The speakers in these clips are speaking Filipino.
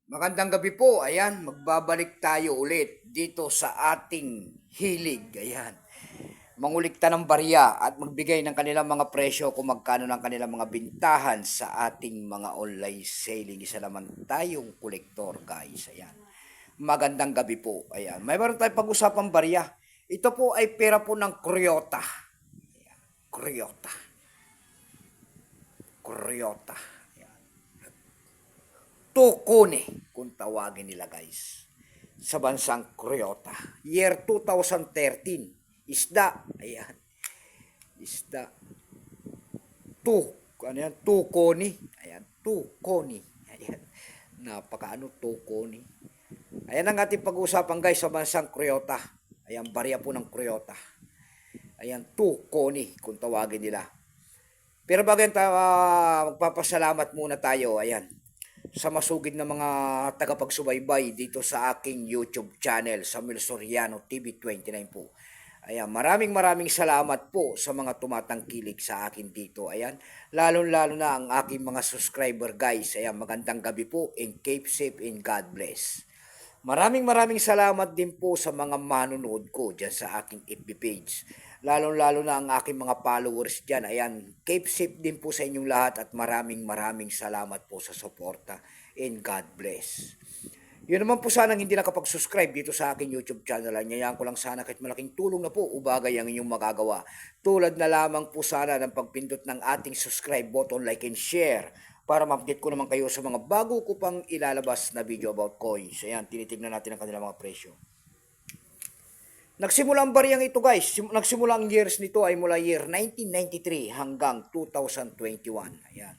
Magandang gabi po. Ayan, magbabalik tayo ulit dito sa ating hilig. Ayan. Mangulikta ng barya at magbigay ng kanilang mga presyo kung magkano ng kanilang mga bintahan sa ating mga online selling. Isa naman tayong kolektor, guys. Ayan. Magandang gabi po. Ayan. May meron tayong pag-usapang barya. Ito po ay pera po ng Kryota. Ayan. Kryota. Kryota. Tukone, kung tawagin nila guys, sa bansang Croata. Year 2013, isda, ayan, isda, ano yan, tukoni, ayan, tukoni, ayan, napakaano, tukoni. Ayan ang ating pag-uusapan guys sa bansang Croata, ayan, barya po ng Croata, ayan, tukoni, kung tawagin nila. Pero bago yan, magpapasalamat muna tayo, ayan, sa masugid na mga tagapagsubaybay dito sa aking YouTube channel sa Mil Soriano TV 29 po. Ayan, maraming salamat po sa mga tumatangkilik sa akin dito. Ayan, lalo na ang aking mga subscriber guys. Ayan, magandang gabi po and keep safe and God bless. Maraming salamat din po sa mga manonood ko dyan sa aking FB page. Lalo na ang aking mga followers dyan. Ayan, keep safe din po sa inyong lahat at maraming salamat po sa suporta. And God bless. Yun naman po sanang hindi nakapag-subscribe dito sa aking YouTube channel. Anyayaan ko lang sana kahit malaking tulong na po ubagay ang inyong magagawa. Tulad na lamang po sana ng pagpindot ng ating subscribe button, like and share para ma-update ko naman kayo sa mga bago ko pang ilalabas na video about coins. Ayan, tinitignan natin ang kanilang mga presyo. Nagsimula ang bariyang ito guys. Nagsimula ang years nito ay mula year 1993 hanggang 2021. Ayan.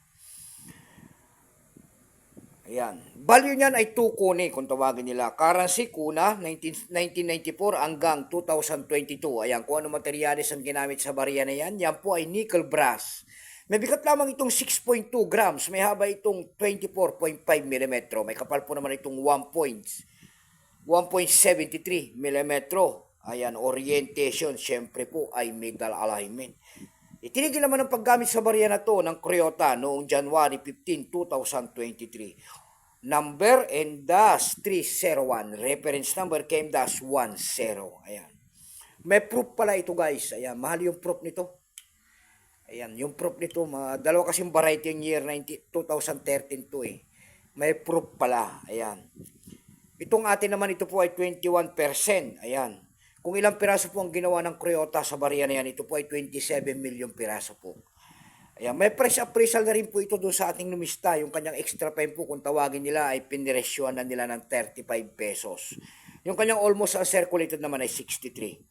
Ayan. Value niyan ay 2 kone kung tawagin nila. Currency kuna 1994 hanggang 2022. Ayan, kung ano materyales ang ginamit sa barya na yan. Yan po ay nickel brass. May bigat lamang itong 6.2 grams. May haba itong 24.5 mm. May kapal po naman itong 1.73 mm. Ayan, orientation, syempre po ay middle alignment. Itinigil naman ang paggamit sa barya na to ng Croata noong January 15, 2023. Number M-301. Reference number KM-10. Ayan. May proof pala ito guys. Ayan, mahal yung proof nito. Ayan, yung proof nito, dalawa kasing variety yung year 2013 to eh. May proof pala. Ayan. Itong atin naman ito po ay 21%. Ayan. Kung ilang piraso po ang ginawa ng Croata sa barya na yan, ito po ay 27 million piraso po. Ayan, may price appraisal na rin po ito doon sa ating numista. Yung kanyang extra time po, kung tawagin nila, ay piniresyoan na nila ng 35 pesos. Yung kanyang almost uncirculated naman ay 63.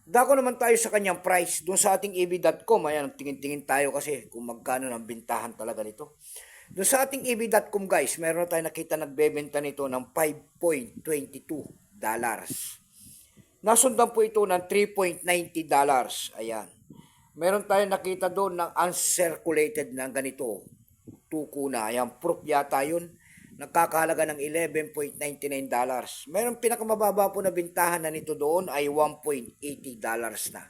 Dako naman tayo sa kanyang price. Doon sa ating EB.com, ayan, tingin-tingin tayo kasi kung magkano ng bintahan talaga nito. Doon sa ating EB.com guys, meron na tayo nakita nagbebenta nito ng $5.22. Nasundan po ito ng $3.90. Ayan. Meron tayo nakita doon ng uncirculated na ganito. Tuko na. Ayan, proof yata yun. Nagkakahalaga ng $11.99. Meron pinakamababa po na bintahan na nito doon ay $1.80 na.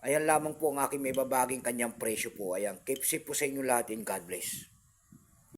Ayan lamang po ang aking may babaging kanyang presyo po. Ayan, keep safe po sa inyo lahat and God bless.